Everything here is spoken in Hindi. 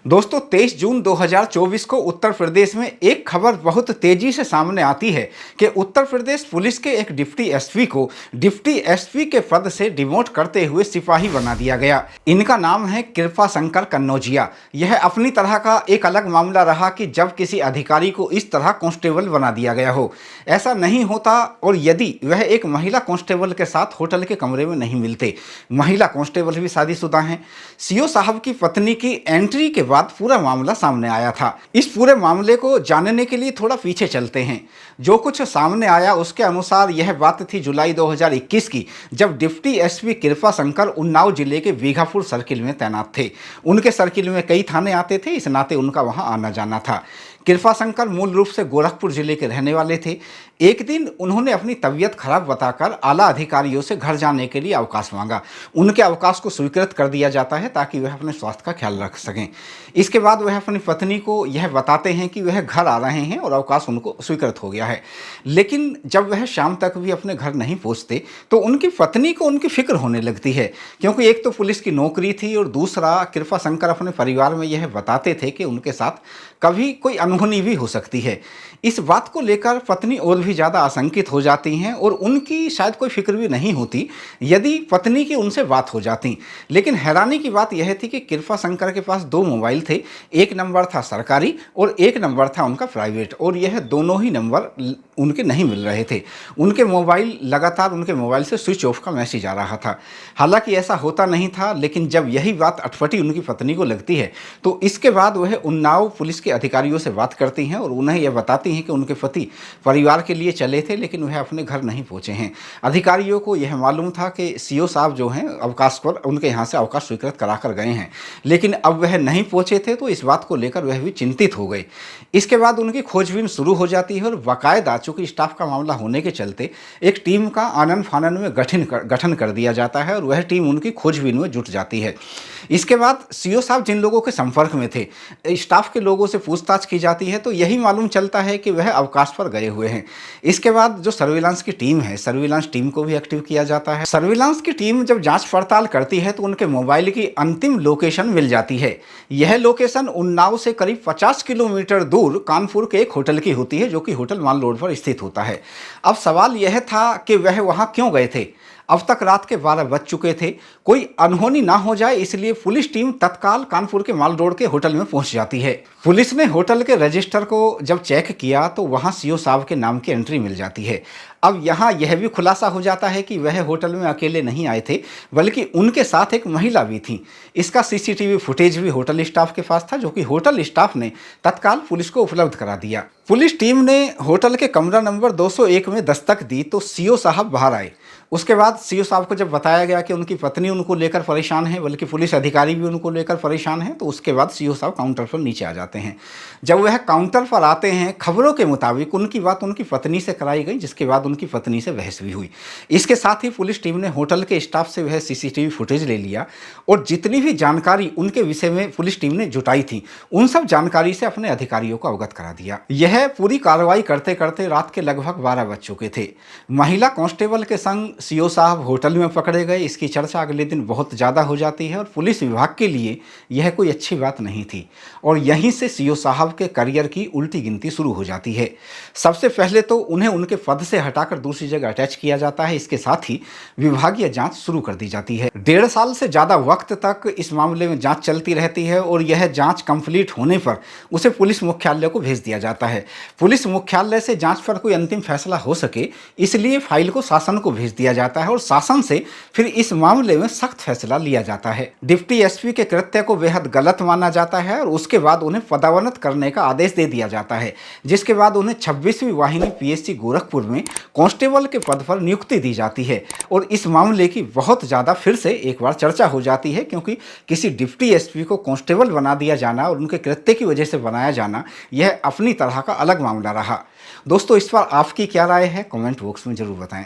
दोस्तों 23 जून 2024 को उत्तर प्रदेश में एक खबर बहुत तेजी से सामने आती है कि उत्तर प्रदेश पुलिस के एक डिप्टी एसपी को डिप्टी एसपी के पद से डिमोट करते हुए सिपाही बना दिया गया। इनका नाम है कृपा शंकर कन्नौजिया। यह अपनी तरह का एक अलग मामला रहा कि जब किसी अधिकारी को इस तरह कांस्टेबल बना दिया गया हो। ऐसा नहीं होता और यदि वह एक महिला कांस्टेबल के साथ होटल के कमरे में नहीं मिलते। महिला कांस्टेबल भी शादीशुदा हैं। सीओ साहब की पत्नी की एंट्री के बाद पूरा मामला सामने आया था। इस पूरे मामले को जानने के लिए थोड़ा पीछे चलते हैं। जो कुछ सामने आया उसके अनुसार यह बात थी जुलाई 2021 की, जब डिप्टी एसपी कृपा शंकर उन्नाव जिले के बीघापुर सर्किल में तैनात थे। उनके सर्किल में कई थाने आते थे, इस नाते उनका वहां आना जाना था। कृपा शंकर मूल रूप से गोरखपुर जिले के रहने वाले थे। एक दिन उन्होंने अपनी तबीयत खराब बताकर आला अधिकारियों से घर जाने के लिए अवकाश मांगा। उनके अवकाश को स्वीकृत कर दिया जाता है ताकि वह अपने स्वास्थ्य का ख्याल रख सकें। इसके बाद वह अपनी पत्नी को यह बताते हैं कि वह घर आ रहे हैं और अवकाश उनको स्वीकृत हो गया है। लेकिन जब वह शाम तक भी अपने घर नहीं पहुंचते तो उनकी पत्नी को उनकी फिक्र होने लगती है, क्योंकि एक तो पुलिस की नौकरी थी और दूसरा कृपा शंकर अपने परिवार में यह बताते थे कि उनके साथ कभी कोई अनहोनी भी हो सकती है। इस बात को लेकर पत्नी और भी ज़्यादा आशंकित हो जाती हैं और उनकी शायद कोई फिक्र भी नहीं होती यदि पत्नी की उनसे बात हो जाती। लेकिन हैरानी की बात यह थी कि कृपा शंकर के पास दो मोबाइल थे। एक नंबर था सरकारी और एक नंबर था उनका प्राइवेट, और यह दोनों ही नंबर उनके नहीं मिल रहे थे। उनके मोबाइल लगातार उनके मोबाइल से स्विच ऑफ का मैसेज आ रहा था। हालांकि ऐसा होता नहीं था, लेकिन जब यही बात अटपटी उनकी पत्नी को लगती है तो इसके बाद वह उन्नाव पुलिस के अधिकारियों से बात करती हैं और उन्हें यह बताती हैं कि उनके पति परिवार के लिए चले थे लेकिन वह अपने घर नहीं पहुंचे हैं। अधिकारियों को यह मालूम था कि सीओ साहब जो हैं अवकाश पर उनके यहाँ से अवकाश स्वीकृत करा कर गए हैं, लेकिन अब वह नहीं पहुंचे थे तो इस बात को लेकर वह भी चिंतित हो गए। इसके बाद उनकी खोजबीन शुरू हो जाती है और बाकायदा चूंकि स्टाफ का मामला होने के चलते एक टीम का आनन फानन में गठन कर दिया जाता है और वह टीम उनकी खोजबीन में जुट जाती है। इसके बाद सीओ साहब जिन लोगों के संपर्क में थे, स्टाफ के लोगों से पूछताछ की जाती है तो यही मालूम चलता है कि वह अवकाश पर गए हुए हैं। इसके बाद जो सर्विलांस की टीम है, सर्विलांस टीम को भी एक्टिव किया जाता है। सर्विलांस की टीम जब जांच पड़ताल करती है तो उनके मोबाइल की अंतिम लोकेशन मिल जाती है। यह लोकेशन उन्नाव से करीब 50 किलोमीटर दूर कानपुर के एक होटल की होती है, जो कि होटल माल रोड पर स्थित होता है। अब सवाल यह था कि वह वहां क्यों गए थे। अब तक रात के 12 बज चुके थे, कोई अनहोनी ना हो जाए इसलिए पुलिस टीम तत्काल कानपुर के माल रोड के होटल में पहुंच जाती है। पुलिस ने होटल के रजिस्टर को जब चेक किया तो वहां सीओ साहब के नाम की एंट्री मिल जाती है। अब यहाँ यह भी खुलासा हो जाता है कि वह होटल में अकेले नहीं आए थे, बल्कि उनके साथ एक महिला भी थी। इसका सीसीटीवी फुटेज भी होटल स्टाफ के पास था, जो कि होटल स्टाफ ने तत्काल पुलिस को उपलब्ध करा दिया। पुलिस टीम ने होटल के कमरा नंबर 201 में दस्तक दी तो सीओ साहब बाहर आए। उसके बाद सीओ साहब को जब बताया गया कि उनकी पत्नी उनको लेकर परेशान है, बल्कि पुलिस अधिकारी भी उनको लेकर परेशान है, तो उसके बाद सीओ साहब काउंटर पर नीचे आ जाते हैं। जब वह काउंटर पर आते हैं, खबरों के मुताबिक उनकी बात उनकी पत्नी से कराई गई, जिसके बाद उनकी पत्नी से बहस भी हुई। इसके साथ ही पुलिस टीम ने होटल के स्टाफ से वह सीसीटीवी फुटेज ले लिया और जितनी भी जानकारी उनके विषय में पुलिस टीम ने जुटाई थी उन सब जानकारी से अपने अधिकारियों को अवगत करा दिया। यह पूरी कार्रवाई करते करते रात के लगभग 12 बज चुके थे। महिला कांस्टेबल के संग सीओ साहब होटल में पकड़े गए। इसकी चर्चा अगले दिन बहुत ज़्यादा हो जाती है और पुलिस विभाग के लिए यह कोई अच्छी बात नहीं थी और यहीं से सीओ साहब के करियर की उल्टी गिनती शुरू हो जाती है। सबसे पहले तो उन्हें उनके पद से हटाकर दूसरी जगह अटैच किया जाता है। इसके साथ ही विभागीय जांच शुरू कर दी जाती है। 1.5 साल से ज़्यादा वक्त तक इस मामले में जांच चलती रहती है और यह जांच कंप्लीट होने पर उसे पुलिस मुख्यालय को भेज दिया जाता है। पुलिस मुख्यालय से जांच पर कोई अंतिम फैसला हो सके इसलिए फाइल को शासन को भेज दिया जाता है और शासन से फिर इस मामले में सख्त फैसला लिया जाता है। डिप्टी एसपी के कृत्य को बेहद गलत माना जाता है और उसके बाद उन्हें पदोन्नत करने का आदेश दे दिया जाता है, जिसके बाद उन्हें 26वीं वाहिनी पीएससी गोरखपुर में कांस्टेबल के पद पर नियुक्ति दी जाती है। और इस मामले की बहुत ज़्यादा फिर से एक बार चर्चा हो जाती है, क्योंकि किसी डिप्टी एसपी को कांस्टेबल बना दिया जाना और उनके कृत्य की वजह से बनाया जाना यह अपनी तरह का अलग मामला रहा। दोस्तों, इस पर आपकी क्या राय है, कमेंट बॉक्स में जरूर बताएं।